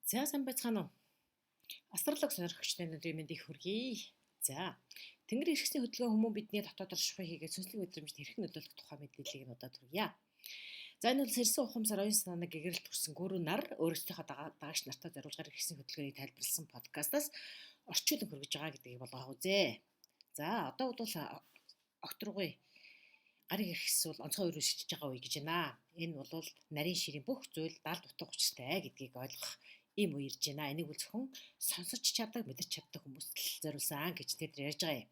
За сайн байцгаана уу? Астролог сонирхогчдын өнөөдрийн мэндийг хүргэе. За Тэнгэр эрхсний хөдөлгөөн хүмүүн бидний дотоод оршихуй хийгээд сүнслэг мэдрэмжид хэрхэн нөлөөлөх тухай мэдээллийг нь удаад хүргье. За энэ бол сэрсэн ухамсар оюун санааны гэгэрэлт хүрсэн гүрүү нар өөрсдийнхөө дагагч нартай зориулгаар эрхсний хөдөлгөөнийг тайлбарласан подкастаас орчуулан хүргэж байгаа гэдгийг болгоо үзье. За одоо бол окторгой гарын эрхс бол онцгой үеэр шижиж байгаа үе гэж байна. Энэ бол нарийн ширийн бүх зүйл далд утга учиртай гэдгийг ойлгох ийм үе ирж байна. Энийг бол зөвхөн сонсож чаддаг, мэдэрч чаддаг хүмүүст л зориулсан гэж тэд ярьж байгаа юм.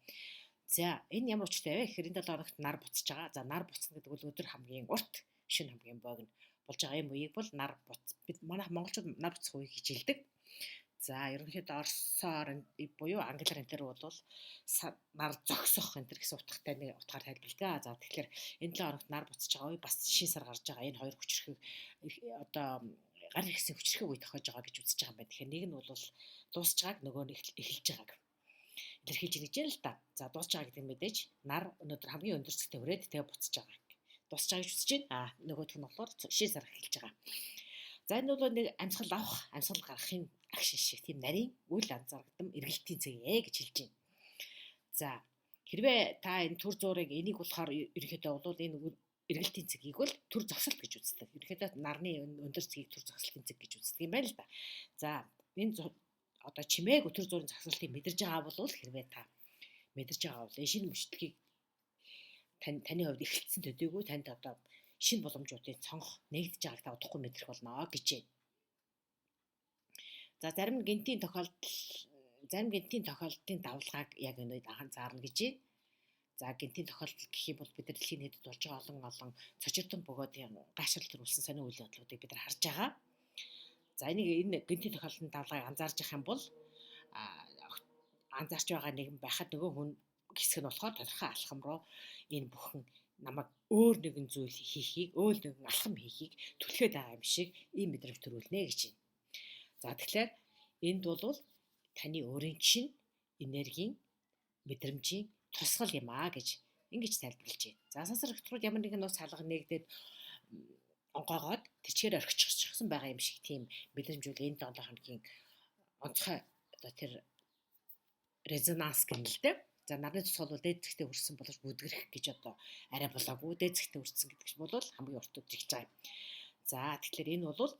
За энэ ямар учиртай вэ гэхээр энэ 7 хоногт нар буцаж байгаа. За нар буцна гэдэг бол өдөр хамгийн урт, шөнө хамгийн богино болж байгаа юм үеийг бол нар буц. Бид манайх монголчууд нар буцах үеийг гэж хэлдэг. За ерөнхийдөө орсоор буюу англиар энэ төр бол нар зогсох энэ төр гэсэн утгатай нэг утгаар тайлбарладаг. За тэгэхээр энэ 7 хоногт нар буцаж байгаа үе бас шин сар гарч байгаа. Энэ хоёр хүчрхэг одоо гарын эрхсийн хүчрхэг үе тохиож байгаа гэж үзэж байгаа юм байна. Тэгэхээр нэг нь бол дуусж байгааг, нөгөө нь эхэлж байгааг илэрхийлж нэгж байна л та. За дуусж байгаа гэдэг нь мэдээж нар өнөөдөр хамгийн өндөр зэгтээ хүрээд тэгээ буцаж байгаа. Дуусж байгаа гэж үзэж байна. Нөгөөх нь болохоор шин сар эхэлж байгаа. За энэ бол нэг амьсгал авах, амьсгал гаргахын агшин шиг тийм нарийн үйл анзаарагдам эргэлтийн цэг гэж хэлж байна. За хэрвээ та энэ төр зуурыг энийг болохоор ерөнхийдөө бол энэ эргэлтийн цэгийг бол төр зогсолт гэж үздэг. Ерөнхийдөө нарны өндөр цэгийг төр зогсолтын цэг гэж үздэг юм байна л да. За энэ одоо чимээг төр зуурын зогсолтыг мэдэрж байгаа бол хэрвээ та мэдэрж байгаа бол энэ шинэ мөчлөгийг таны хувьд эхэлсэн төдийгүй танд одоо шинэ боломжуудыг цонх нэгдэж байгааг та удахгүй мэдрэх болно гэж байна. За зарим гинтийн тохиолдлын давлгааг яг энэ үед анхаарна гэж байна. За гинтийн тохиолдол гэх юм бол бид нар дэлхийн нийтэд болж байгаа олон цочирдон бөгөөдийн гашрал төрүүлсэн сонио үйл явдлуудыг бид нар харж байгаа. За энэ гинтийн тохиолдлын давлгааг анзаарч явах юм бол анзаарч байгаа нэгэн байхад нөгөө хүн хэсэг нь болохоор тодорхой алхам руу энэ бүхэн намайг өөр нэгэн зүйл хийхийг, өөр нэгэн алхам хийхийг түлхээд байгаа юм шиг ийм мэдрэмж төрүүлнэ гэж байна. За тэгэхээр энд бол таны өөрийн чинь энергийн, мэдрэмжийн тусгал юм аа гэж ингэж тайлбарлаж байна. За сансар өгтрүүд ямар нэгэн нус салга нэгдээд онгоогоод тэрчээр орхичихсан байгаа юм шиг тийм мэдрэмжүүл энэ 7 хоногийн онцгой одоо тэр резонанс гэнэ л дээ. За нарны тусгал бол дээд зэгтээ хүрсэн боловч бүдгэрэх гэж одоо арай болоогүй дээд зэгтээ хүрсэн гэдэг чинь бол хамгийн урт өдрөж байгаа юм. За тэгэхээр энэ бол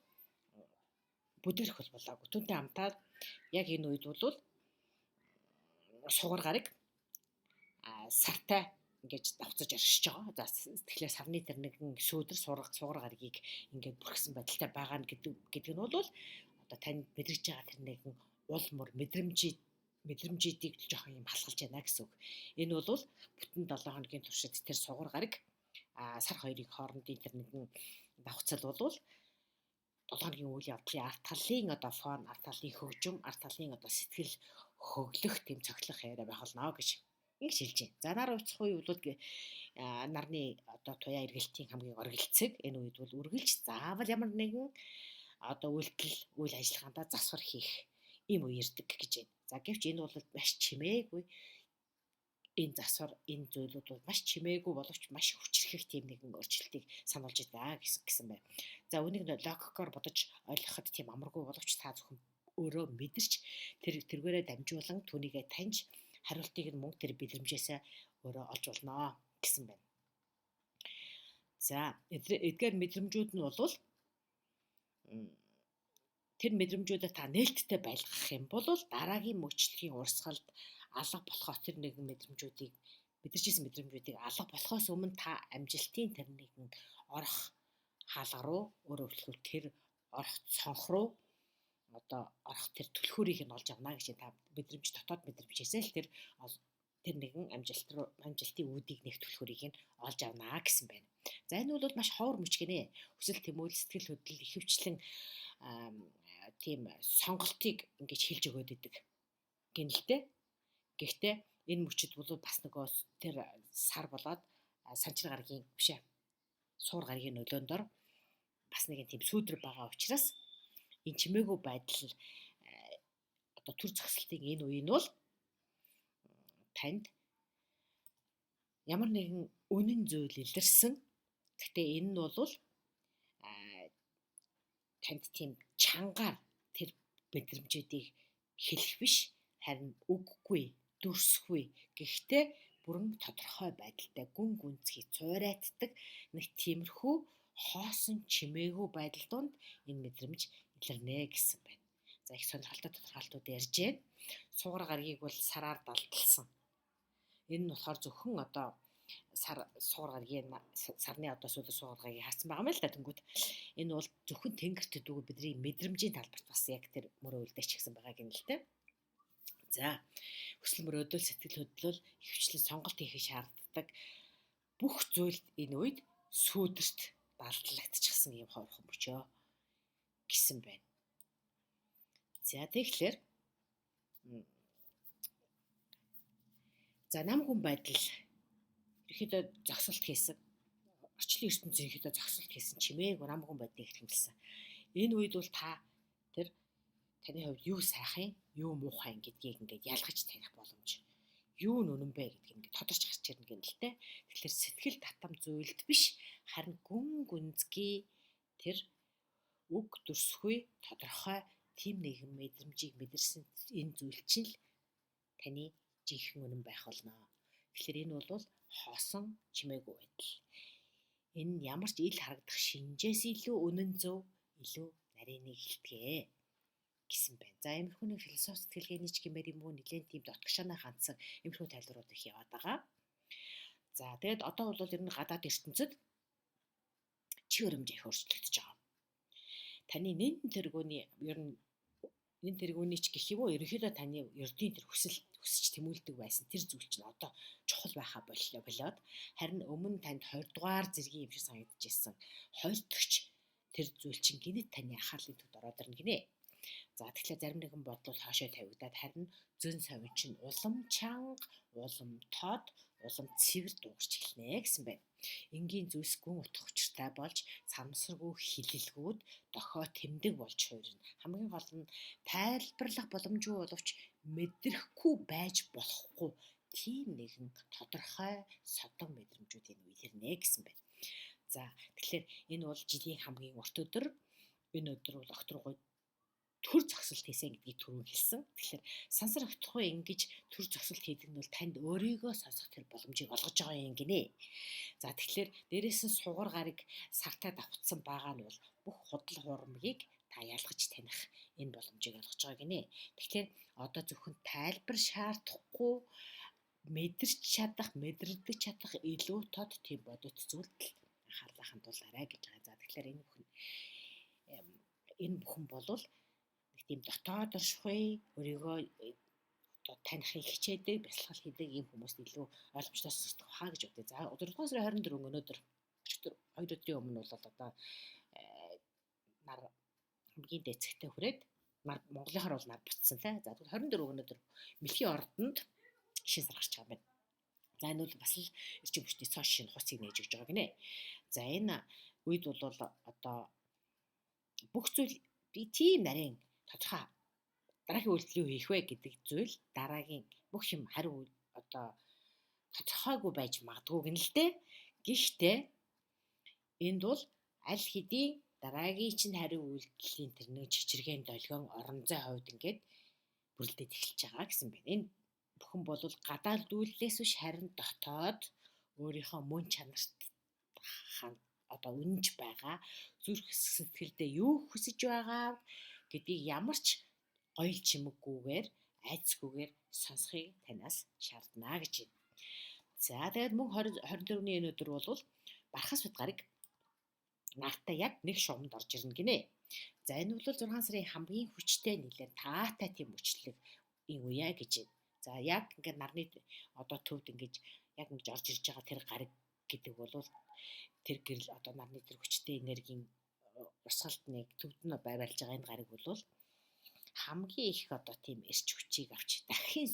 бүдгэрэх бол болоогүй. Түүнтэй хамтаад яг энэ үед бол сугар гарыг сартай ингэж давцаж оршиж байгаа. За тэгэхээр сарны тэр нэгэн сүүдэр сугар гаригийг ингээд бүрхсэн байдалтай байгаа гэдэг нь бол одоо танд мэдрэж байгаа тэр нэгэн уул мөр мэдрэмжүүдийг жоохон юм халахлж байна гэсэн үг. Энэ бол бүтэн 7 хоногийн туршид тэр сугар гараг сар хоёрын хоорондын тэр нэгэн давхцал бол 7 хоногийн үйл явдлын арт талын одоо фон, арт талын хөгжим, арт талын одоо сэтгэл хөглөх тийм цоглох яриа байх болно гэж ингэж хэлж байна. За нар уцах үе бол нарны одоо туяа эргэлтийн хамгийн оргилцэг энэ үед бол үргэлж заавал ямар нэгэн одоо үйлдэл, үйл ажиллагаандаа засвар хийх ийм үе ирдэг гэж байна. За гэвч энэ бол маш чимээгүй энэ засвар, энэ зүйлүүд бол маш чимээгүй боловч маш хүчрхэх тийм нэгэн өөрчлөлтийг сануулж байгаа гэсэн байна. За үнийг логикоор бодож ойлгоход тийм амаргүй боловч та зөвхөн өөрөө мэдэрч тэргээрээ дамжуулан түүнийгээ таньж хариултыг нь мөн тэр бэлэмжээсээ өөрөө олж болно гэсэн байна. За эдгээр мэдрэмжүүд нь бол тэр мэдрэмжүүдэд та нээлттэй байлгах юм бол дараагийн мөчлөгийн урсгалд алга болохоос тэр нэгэн мэдрэмжүүдийг мэдэрчсэн мэдрэмжүүдийг алга болохоос өмнө та амжилтын тэр нэгэн орох хаалга руу өөрөө хэлбэл тэр орох цонх руу одоо орох тэр түлхүүрийг нь олж авна гэж та мэдрэмж дотоод мэдрэмжээсээ л тэр нэгэн амжилтын үүдийг нэг түлхүүрийг нь олж авна гэсэн байна. За энэ бол маш ховор мөч гинэ. Хүсэл тэмүүлэл сэтгэл хөдлөл ихэвчлэн тийм сонголтыг ингэж хэлж өгöd идэг гинэлтэй. Гэхдээ энэ мөчөд бол бас нөгөө тэр сар болоод санчир гарагийн бишээ суур гарагийн нөлөөндор бас нэгэн тийм сүүдэр байгаа учраас энэ чимээгүй байдал одоо төр зогсолтын энэ үе нь бол танд ямар нэгэн үнэн зүйл илэрсэн. Гэхдээ энэ нь бол танд тийм чангаар тэр мэдрэмжүүдийг хэлэх биш, харин үггүй, дүрсгүй. Гэхдээ бүрэн тодорхой байдалтай гүн гүнзгий цуурайтдаг нэг тиймэрхүү хоосон чимээгүй байдал донд энэ мэдрэмж илэрнэ гэсэн байна. За их сонирхолтой тодорхойлтууд ярьж байна. Сугар гаргийг бол сараар далдалсан. Энэ нь болохоор зөвхөн одоо сугар гаргийн сарны одоо сүүлийн сугар гаргийг харсан байгаа юм л да. Тэнгүүд энэ бол зөвхөн тэнгэрт дүүг бидний мэдрэмжийн талбарт бас яг тэр мөрөө үлдээч гэсэн байгааг юм л дээ. За хүсэл мөрөөдөл сэтгэл хөдлөл ихэвчлэн сонголт хийхийг шаарддаг бүх зүйлд энэ үед сүүдэрт далдлагдчихсан юм ховхон мөчөө гэсэн байна. За тэгэхээр нам хүн байдал ерөөдөө зогсолт хийсэн орчлын ертөнцийн ерөөдөө зогсолт хийсэн чимээг нам хүн байдлыг хэрэглэсэн. Энэ үед бол тэр таны хувьд юу сайхан, юу муухай гэдгийг ингээд ялгаж таних боломж. Юу нь үнэн бэ гэдгийг ингээд тодорч гарч ирнэ гэнэлтэй. Тэгэхээр сэтгэл татам зүйлд биш, харин гүн гүнзгий тэр үг дүрсгүй тодорхой тийм нэгэн мэдрэмжийг мэдэрсэн энэ зүйл чинь л таны жинхэнэ үнэн байх болно. Тэгэхээр энэ бол хоосон чимээгүй байдал. Энэ ямар ч ил харагдах шинжээс илүү үнэн зөв, илүү нарийныг хэлтгээ гэсэн байна. За иймэрхүү нэг философи сэтгэлгээний ч гэмээр юм уу нэлээд тийм дотгошооноо хандсан иймэрхүү тайлбарууд их яваад байгаа. За тэгээд одоо бол ер нь гадаад ертөнцид чи өрөмж их өөрчлөгдөж байгаа. Таны нэн тэргүүний ер нь энэ тэргүүний ч гэх юм уу ерөнхийдөө таны ердийн тэр хүсэж тэмүүлдэг байсан тэр зүйл чинь одоо чухал байхаа болоод харин өмнө танд 20 дугаар зэргийн юм шиг санагдчихсан 20 дэгч тэр зүйл чинь гинэт таны анхаарлын төвд ороод ирнэ гинэ. За тэгэхээр зарим нэгэн бодлол хаашаа тавигдаад харин зөн совин чинь улам чанга, улам тод, улам цэвэр дуугарч эхэлнэ гэсэн байна. Энгийн зүйлс гүн утга учиртай болж самсаргүй хилэлгүүд дохио тэмдэг болж хуурна. Хамгийн гол нь тайлбарлах боломжгүй боловч мэдрэхгүй байж болохгүй тийм нэгэн тодорхой содон мэдрэмжүүдийн үйлэрнэ гэсэн байна. За тэгэхээр энэ бол жилийн хамгийн урт өдөр. Энэ өдөр бол окторгой төр зогсолт хийсэн гэдгийг түрүү хэлсэн. Тэгэхээр сансар окторгой ингэж төр зогсолт хийдэг нь бол танд өөрийгөө сонсох тэр боломжийг олгож байгаа юм гинэ. За тэгэхээр дээрээс нь сугар гарыг сартаа давтсан байгаа нь бол бүх худал хуурмгийг та ялгаж таних энэ боломжийг олгож байгаа гинэ. Тэгэхээр одоо зөвхөн тайлбар шаардахгүй мэдэрч чадах, мэдрэгдэж чадах илүү тод тийм бодит зүйлд анхаарлаа хандуулаарай гэж байгаа. За тэгэхээр энэ бүхэн болвол нэг тийм дотоод оршихуй өөрийгөө танихыг хичээдэг, бясалгал хийдэг ийм хүмүүст илүү ойлгомжтой сонсох хаа гэж бодъё. За 4 сарын 24 өнөөдөр 2 өдрийн өмнө бол одоо нар хамгийн дэцэгтэй хүрээд Монголынхаар бол нар буцсан тий. За 24 өнөөдөр Мэлхийн ордонд шин сар гарч байгаа юм байна. За энэ бол бас л эрчим хүчний цоо шин хуцыг нээж өгч байгаа гинэ. За энэ үед бол одоо бүх зүйл би тийм нарийн тодорхой дараагийн үйлдэл юу хийх вэ гэдэг зүйл дараагийн бүх юм хариу одоо тодорхойгүй байж магадгүй гэнэ л дээ. Гэхдээ энд бол аль хэдийн дараагийн чинь хариу үйлдэлийн тэр нэг чичиргэн долгион орон зай хувьд ингээд бүрлдээд эхэлж байгаа гэсэн байна. Энэ бүхэн бол гадаад үйлдэлээс биш харин дотоод өөрийнхөө мөн чанарт одоо үнэнч байгаа зүрх сэтгэлдээ юу хүсэж байгаа гэдгийг ямар ч гоёл чимэггүйгээр айцгүйгээр сонсхийг танаас шаардна гэж байна. За тэгээд мөн 24-ний өнөөдөр бол бархас бит гарыг нартай яг нэг шугамд орж ирнэ гинэ. За энэ бол 6 сарын хамгийн хүчтэй нэлээд таатай тийм мөчлөг энэ үе гэж байна. За яг ингээд нарны одоо төвд ингэж яг ингэж орж ирж байгаа тэр гариг гэдэг бол тэр гэрэл одоо нарны тэр хүчтэй энергийн урсгалтныг төвд нь байрлаж байгаа энэ гариг бол хамгийн их одоо тийм эрч хүчийг авч дахин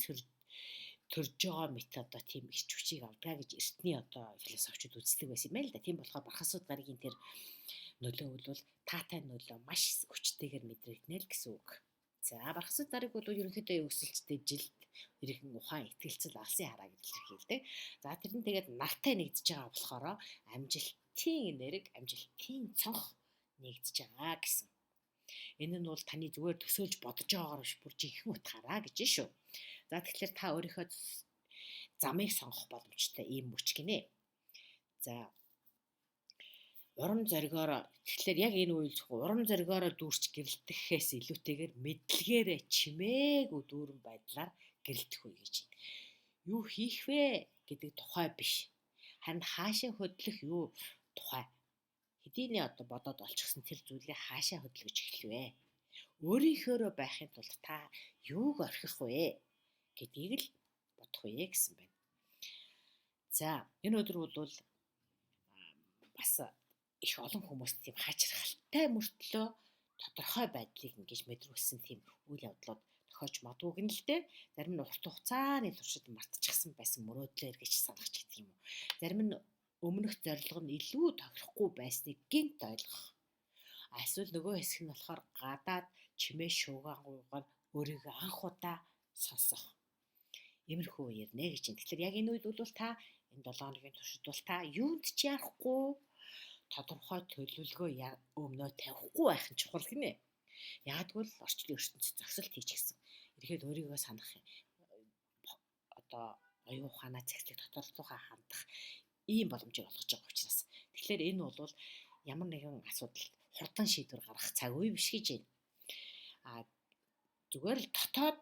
төрж байгаа мэт одоо тийм эрч хүчийг авдгаа гэж эртний одоо философичуд үздэг байсан юм байл да. Тийм болохоор бархасууд гаригийн тэр нөлөө бол таатай нөлөө маш хүчтэйгээр мэдрэгдэнэ л гэсэн үг. За бархасууд гариг бол ерөнхийдөө өсөлттэй жилд иргэн ухаан ихтгэлцэл алсын хараа гэж илэрхийлдэг. За тэр нь тэгээд нартай нэгдэж байгаа болохоор амжилтын энерги, амжилтын цонх нэгдэж байгаа гэсэн. Энэ нь бол таны зүгээр төсөөлж бодож байгаагаар биш бүр жинхэнэ утгаараа гэж шүү. За тэгэхээр та өөрийнхөө замыг сонгох боломжтой ийм мөч гинэ. За урам зоригоор тэгэхээр яг энэ үйл урам зоригоор дүүрч гэрэлтэхээс илүүтэйгээр мэдлэгээрээ чимээгүй дүүрэн байдлаар гэрэлтэх үе гэж байна. Юу хийх вэ гэдэг тухай биш. Харин хаашаа хөдлөх юу тухай. Хэдийний одоо бодоод олчихсан тэр зүйлээ хаашаа хөдлөж эхлэх вэ? Өөрийнхөөрөө байхын тулд та юуг орхих вэ гэдгийг л бодох вэ гэсэн байна. За энэ өдөр бол бас их олон хүмүүст тийм хачирхалтай мөртлөө тодорхой байдлыг ингэж мэдрүүлсэн тийм үйл явдлууд тохиолж магадгүй гэн л дээ. Зарим нь урт хугацааны туршид мартчихсан байсан мөрөөдлөөр гэж санах ч гэдэг юм уу. Зарим нь өмнөх зорилго нь илүү тохирохгүй байсныг гинт ойлгох. Эсвэл нөгөө хэсэг нь болохоор гадаад чимээ шуугаагаар өөрийгөө анх удаа сонсох. Иймэрхүү ярнэ гэж байна. Тэгэхээр яг энэ үед бол та энэ 7 хоногийн туршид бол та юунд ч ярахгүй тодорхой төлөвлөгөө өмнөө тавихгүй байх нь чухал гинэ. Яагтвэл орчлын ертөнцид зогсолт хийчихсэн. Ирэхэд өөрийгөө санах одоо оюун ухаанаа цэгцлэг тодорхойлохоо хандах ийм боломжийг олгож байгаа учраас. Тэгэхээр энэ бол ямар нэгэн асуудал хурдан шийдвэр гаргах цаг үе биш гэж байна. Зүгээр л дотоод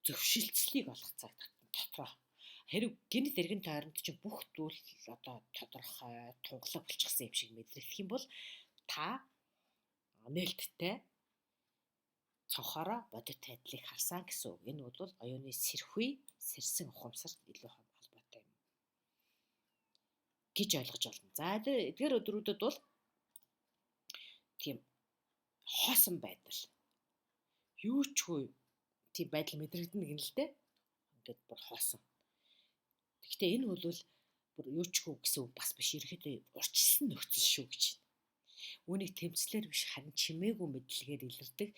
зөвшөлтслийг олох цаг дотроо. Хэрэг гинт эргэн тойронд чинь бүх зүйл одоо тодорхой тунгалаг болчихсон юм шиг мэдрэх юм бол та нээлттэй цонхороо бодит байдлыг харсан гэсэн үг. Энэ бол оюуны сэрхүй, сэрсэн ухамсарт илүү холбоотой юм гэж ойлгож байна. За эдгээр өдрүүдэд бол тийм хоосон байдал юу ч үгүй тийм байдал мэдрэгдэнэ гэн л дээ. Ингээд бүр хоосон. Гэхдээ энэ бол бүр юу ч үгүй гэсэн үг бас биш. Ерөөхдөө урьдчилсан нөхцөл шүү гэж. Үүнийг тэмцлэр биш харин чимээгүй мэдлэгээр илэрдэг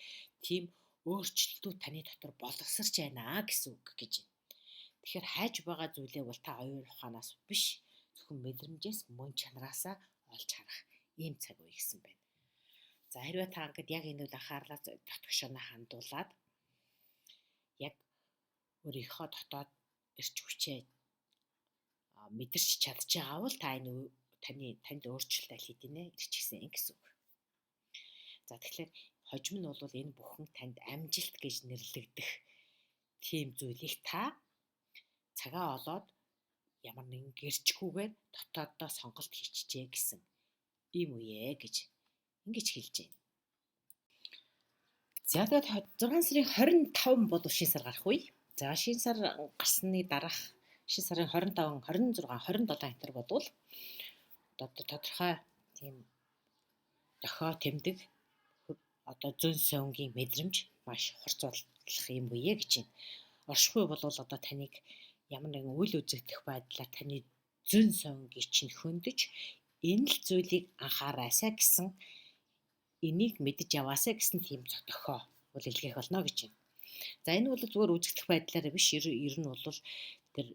тийм өөрчлөлтүүд таны дотор боловсрч байна гэсэн үг гэж байна. Тэгэхээр хайж байгаа зүйлээ бол та оюун ухаанаас биш зөвхөн мэдрэмжээс мөн чанараасаа олж харах ийм цаг үе гэсэн байна. За хэрвээ та ингээд яг энэ үйл анхаарлаа дотгошооноо хандуулаад яг өөрийнхөө дотоод эрч хүчээ мэдэрч чадж байгаа бол та энэ танд өөрчлөлт аль хэдийнэ ирчихсэн гэсэн үг. За тэгэхээр хожим нь бол энэ бүхэн танд амжилт гэж нэрлэгдэх тийм зүйлийг та цагаа олоод ямар нэгэн гэрчгүйгээр дотооддоо сонголт хийчихжээ гэсэн ийм үе гэж ингэж хэлж байна. За тэгээд 6 сарын 25 бол шинэ сар гарах үе. За шинэ сар гарсны дараах шинэ сарын 25, 26, 27 энэ бодвол одоо тодорхой тийм дохио тэмдэг одоо зөн сөнгийн мэдрэмж маш хурцлах юм буюу гэж байна. Оршихуй бол одоо таныг ямар нэгэн үйл үзэгдэх байдлаар таны зөн сөнгийг чинь хөндөж энэ л зүйлийг анхаараасаа гэсэн энийг мэдж яваасаа гэсэн тийм дохио бол илгээх болно гэж байна. За энэ бол зүгээр үзэгдэх байдлаараа биш ер нь бол тэр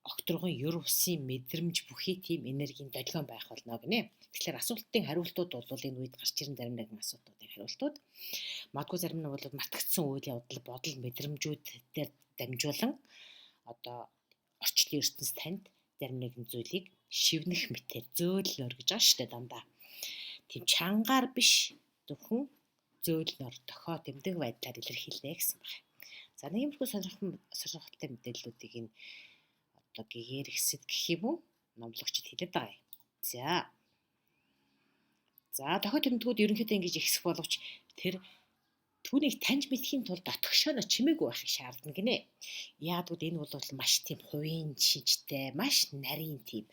огторгон ер усын мэдрэмж бүхий тийм энергийн долгион байх болно гинэ. Тэгэхээр асуултын хариултууд бол энэ үед гарч ирэн зарим нэгэн асуудлуудын хариултууд. Магадгүй зарим нь бол мартагдсан үйл явдал, бодол, мэдрэмжүүд дээр дамжуулан одоо орчлын ертөнц танд зарим нэгэн зүйлийг шивнэх мэтээр зөөлнөр гэж байгаа шүү дээ дандаа. Тийм чангаар биш зөвхөн зөөлнөр дохио тэмдэг байдлаар илэрхийлнэ гэсэн байна. За нэг юмрхүү сонирхолтой мэдээллүүдийг энэ одоо гэгээр хэсэд гэх юм уу номлогчд хэлээд байгаа юм. За дохио тэмдгүүд ерөнхийдөө ингэж ихсэх боловч тэр түүнийг таньж мэдхийн тулд дотгошооноо чимээгүй байхыг шаардна гинэ. Яагтвэл энэ бол маш тийм хувийн шинжтэй, маш нарийн тийм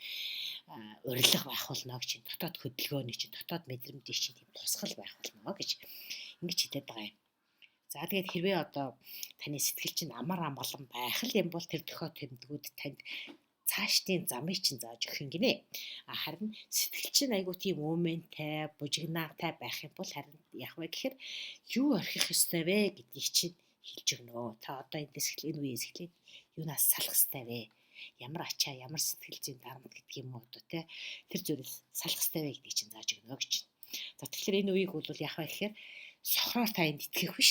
урилга байх болно гэж дотоод хөдөлгөөний чинь дотоод мэдрэмжийн чинь тийм тусгал байх болно гэж ингэж хэлээд байгаа юм. За тэгээд хэрвээ одоо таны сэтгэл чинь амар амгалан байх юм бол тэр дохио тэмдгүүд танд цаашдын замыг чинь зааж өгөх юм гинэ. Харин сэтгэл чинь айгуу тийм өөмөнтэй, бужигнаатай байх юм бол харин яах вэ гэхээр юу орхих ёстой вэ гэдгийг чинь хэлж өгнө. Та одоо энэ үеэс эхлээд юунаас салах ёстой вэ? Ямар ачаа, ямар сэтгэл зүйн дарамт гэдэг юм уу одоо тэр зүйлээс салах ёстой вэ гэдгийг чинь зааж өгнө гэж байна. За тэгэхээр энэ үеийг бол яах вэ гэхээр сохроор та энд итгэх биш.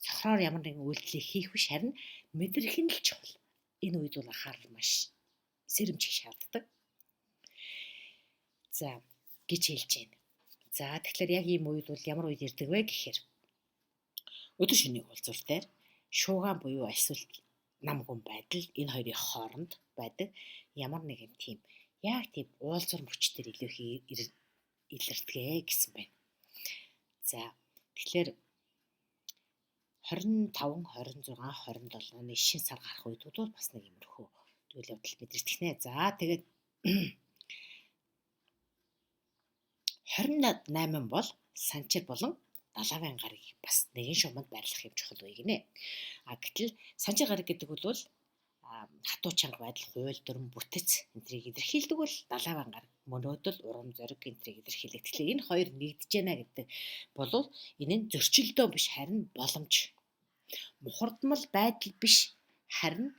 Сохроор ямар нэгэн үйлдэлийг хийх биш, харин мэдрэх нь л чухал. Энэ үед бол анхаарал маш сэрэмжих шаарддаг. За гэж хэлж байна. За тэгэхээр яг ийм үед бол ямар үед ирдэг вэ гэхээр өдөр шөнийн уулзвар дээр шуугаан буюу эсвэл нам гүн байдал энэ хоёрын хооронд байдаг ямар нэгэн тийм яг тийм уулзвар мөчтөр илүү илэрдэг гэсэн байна. За тэгэхээр 25, 26, 27 оны шин сар гарах үед бол бас нэг иймэрхүү үйл явдал мэдэрдэг нэ. За тэгээд 28 бол санчир болон далавын гарыг бас нэгэн шугамд байрлах юм чухал үе гинэ. Гэтэл санчир гараг гэдэг бол хатуу чанга байдал, хууль дүрм, бүтэц энтрийг илэрхийлдэг бол далавын гараг, мөнөөдөл, урам зориг энтрийг илэрхийлдэг. Тэгэхээр энэ хоёр нэгдэж байна гэдэг бол энэ нь зөрчилдөө биш, харин боломж. Мухардмал байдал биш, харин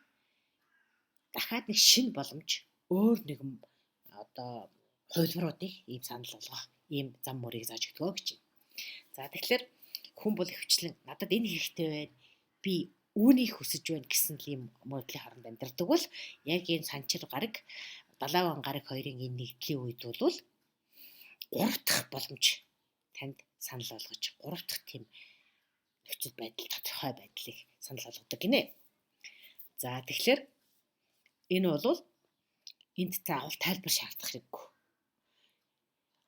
дахиад нэг шинэ боломж, өөр нэгэн хувилбаруудыг ийм санал болгох, ийм зам мөрийг зааж өгдөгөө гэж байна. За тэгэхээр хүн бол хөвчлэн надад энэ хэрэгтэй байна, би үүнийг хүсэж байна гэсэн ийм мөрөдлийн хооронд амьдардаг бол яг энэ санчир гараг, далаван гараг хоёрын энэ нэгдлийн үед бол 3 дахь боломж танд санал болгож, 3 дахь тийм нөхцөл байдал, тодорхой байдлыг санал болгодог гинэ. За тэгэхээр энэ бол энд заавал тайлбар шаардах хэрэггүй.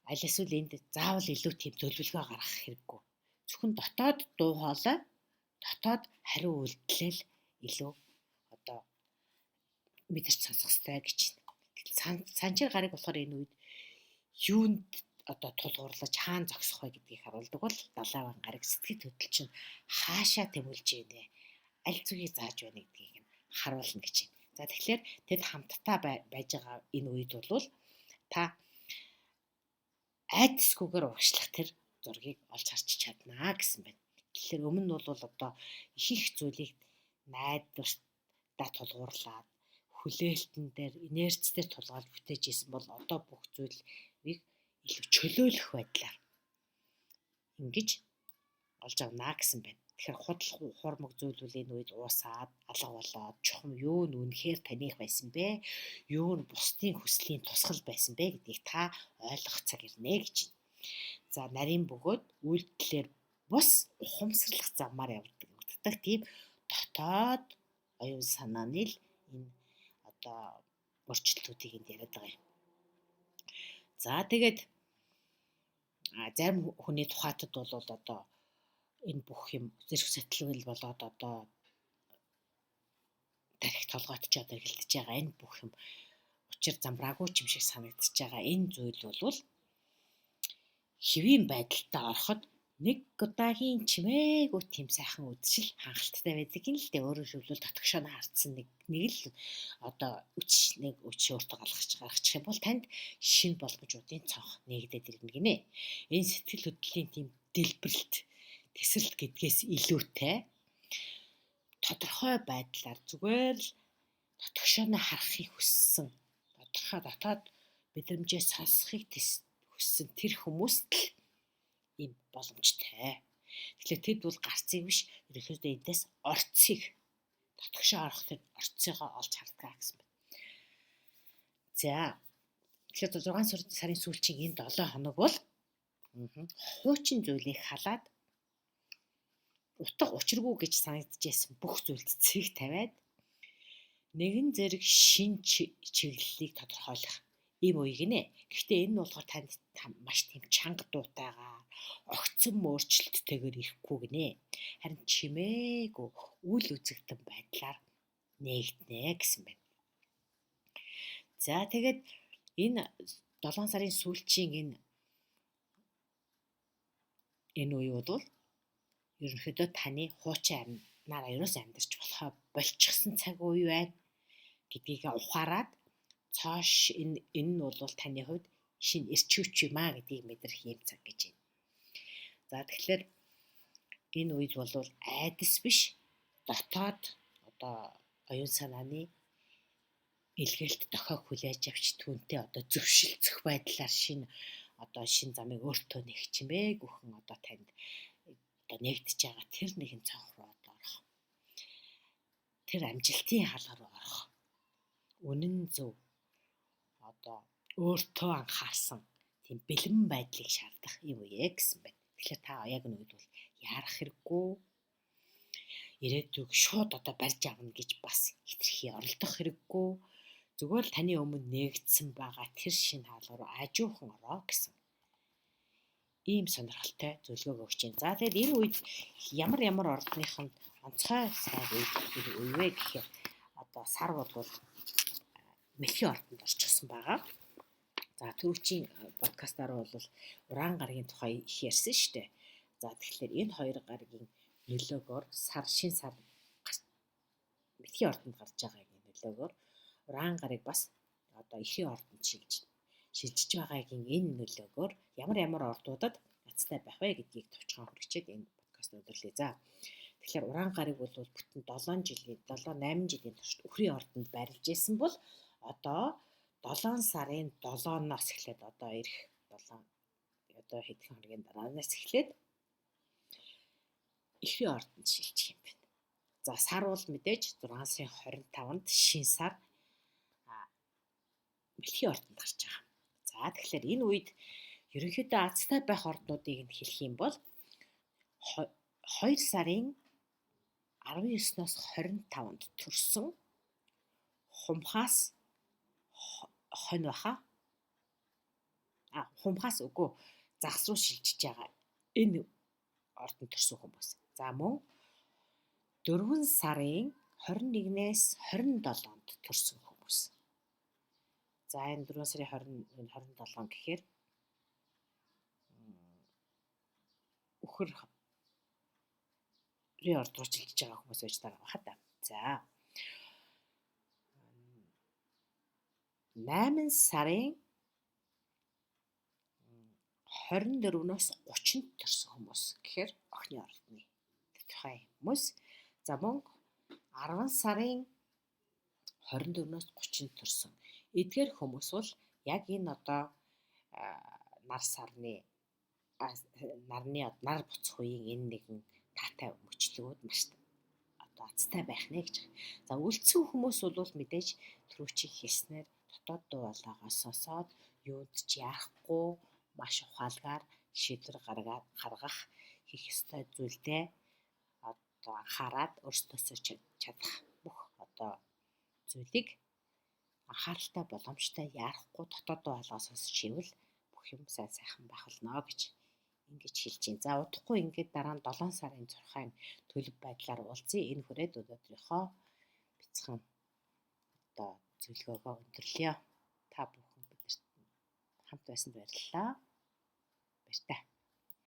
Аль эсвэл энд заавал илүү тийм төлөвлөгөө гаргах хэрэггүй. Зөвхөн дотоод дуу хоолой, дотоод хариу үйлдэлэл илүү мэдэрч сонсох хэрэгтэй гэж байна. Санчир гараг болохоор энэ үед юунд тулгуурлаж хаана зогсох вэ гэдгийг харуулдаг бол далаван гараг сэтгэл хөдлөл чинь хаашаа тэмүүлж байна, аль зүгийг зааж байна гэдгийг нь харуулна гэж байна. За тэгэхээр тэд хамтдаа байж байгаа энэ үед бол та айдсгүйгээр урагшлах тэр зургийг олж харч чаднаа гэсэн байна. Тэгэхээр өмнө нь бол их их зүйлийг найдвартаа тулгуурлаад хүлээлтэн дээр, инерц дээр тулгаад бүтээж исэн бол одоо бүх зүйлийг илүү чөлөөлөх байдлаар ингэж олж авнаа гэсэн байна. Тэгэхээр худал хуурмаг зүйл үл энэ үед уусаад, алга болоод, чухам юу нь үнэхээр таних байсан бэ? Юу нь бусдын хүслийн тусгал байсан бэ гэдгийг та ойлгох цаг ирнэ гэж байна. За нарийн бөгөөд үйлдэлээр бус ухамсарлах замаар явагддаг тийм дотоод оюун санааны л энэ өөрчлөлтүүдийг энд яриад байгаа юм. За тэгээд зарим хүний тухайтад бол энэ бүх юм зэрэг сэтгэлгэл болоод тарих толгойтчоод эргэлдэж байгаа энэ бүх юм учир замбраагүй юм шиг санагдаж байгаа. Энэ зүйл бол хэвийн байдалтай ороход нэг удаагийн чимээгүй тийм сайхан үдшил хангалттай байдаг юм л дээ. Өөрөөр хэлбэл дотгошоо хардсан нэг л үч өөртөө гаргачих юм бол танд шинэ боломжуудын цонх нэгдээд ирнэ гинэ. Энэ сэтгэл хөдлөлийн тийм дэлбэрэлт, тэсрэлт гэдгээс илүүтэй тодорхой байдлаар зүгээр л дотгошоо харахыг хүссэн, тодорхой дотоод мэдрэмжээ сонсохыг хүссэн тэр хүмүүст л ийм боломжтой. Тэгэхээр тэд бол гарцыг биш, ерөнхийдөө эндээс орцыг, дотгошоо орох тэр орцыгоо олж хардгаа гэсэн байна. За тэгэхээр 6 сарын сүүлчийн энэ 7 хоног бол хуучин зүйлийг халаад утга учиргүй гэж санагдчихсэн бүх зүйлд цэг тавиад нэгэн зэрэг шин чиглэлийг тодорхойлох ийм үе гинэ. Гэхдээ энэ нь болохоор танд маш тийм чанга дуутайгаар огцон өөрчлөлттэйгээр ирэхгүй гинэ. Харин чимээгүй үл үзэгдэн байдлаар нээгднэ гэсэн байна. За тэгээд энэ 7 сарын сүүлчийн энэ үе бол ерөнхийдөө таны хуучин амьнаараа ерөөс амьдарч болохоо болчихсон цаг үе байна гэдгийг ухаарад цааш энэ нь бол таны хувьд шинэ эрчүүч юм аа гэдгийг мэдрэх юм цаг гэж байна. За тэгэхээр энэ үед бол айдас биш, дотоод оюун санааны илгээлт дохиог хүлээж авч түүнтэй зөвшөлдсөх байдлаар шинэ замыг өөртөө нээх чимээ гүхэн танд одоо нэгдэж байгаа тэр нэгэн цонх руу одоо орох. Тэр амжилтын хаалгаар орох. Үнэн зөв одоо өөртөө анхаарсан тийм бэлэн байдлыг шаардах юм уу гэсэн байна. Тэгэхээр та яг энэ үед бол яарах хэрэггүй. Ирээдүйг шууд одоо барьж авна гэж бас хитрхи оролдох хэрэггүй. Зүгээр л таны өмнө нэгдсэн байгаа тэр шинэ хаалгаар ажуухан ороо гэсэн ийм сонирхолтой зөвлөгөө өгч байна. За тэгээд энэ үед ямар ордныхын онцгой сайг үе гэхээр одоо сар бол Мэлхийн ордонд орчихсон байгаа. За түрүүчийн подкастаар бол Уран гарагийн тухай их ярьсан шүү дээ. За тэгэхээр энэ хоёр гарагийн нөлөөгөөр шин сар Мэлхийн ордонд гарч байгаагийн нөлөөгөөр Уран гарыг бас одоо Эхийн ордонд шилжиж байгаагийн энэ нөлөөгөөр ямар ордуудад ацтай байх вэ гэдгийг товчхон хүргэчихэд энэ подкаст өдөрлөе. За тэгэхээр Уран гарыг бол бүтэн 8 жилийн турш Үхрийн ордонд барилж исэн бол одоо 7 сарын 7-ноос эхлээд одоо ирэх 7 одоо хэдхэн хоногийн дараанаас эхлээд Эхийн ордонд шилжих юм байна. За сар бол мэдээж 6 сарын 25-нд шин сар Мэлхийн ордонд гарч байгаа. За тэгэхээр энэ үед ерөнхийдөө ацтай байх орднуудыг нь хэлэх юм бол 2 сарын 19-ноос 25-нд төрсөн хумхаас хонь баха. Хумхаас үгүй загас руу шилжиж байгаа энэ ордонд төрсөн хүмүүс. За мөн 4 сарын 21-ээс 27-нд төрсөн хүмүүс. За энэ 4 сарын 27 гэхээр Үхрийн орд руу шилжиж байгаа хүмүүс байж байгаа баха та. За 8 сарын 24-өөс 30-нд төрсөн хүмүүс гэхээр охины ордны тухай хүмүүс. За мөн 10 сарын 24-өөс 30-нд төрсөн эдгээр хүмүүс бол яг энэ одоо нар буцах үеийн энэ нэгэн таатай мөчлөгүүд маш одоо ацтай байх нэ гэж. За үлдсэн хүмүүс бол мэдээж түрүүчийн хэлснээр дотоод дуу хоолойгоо сонсоод юунд ч яахгүй маш ухаалгаар шийдвэр гаргах хийх ёстой зүйлдээ одоо анхаарад өөрсдөөсөө чадах бүх одоо зүйлийг анхааралтай боломжтой яарахгүй дотоод дуу хоолойгоо сонсож хийвэл бүх юм сайхан байх болно гэж ингэж хэлж байна. За удахгүй ингээд дараа нь 7 сарын 6-ын төлөв байдлаар уулзъя. Энэ хүрээд өнөөдрийнхөө бяцхан одоо зөвлөгөөгөө өндөрлөё. Та бүхэн бидэрт хамт байсанд баярлалаа. Баяртай.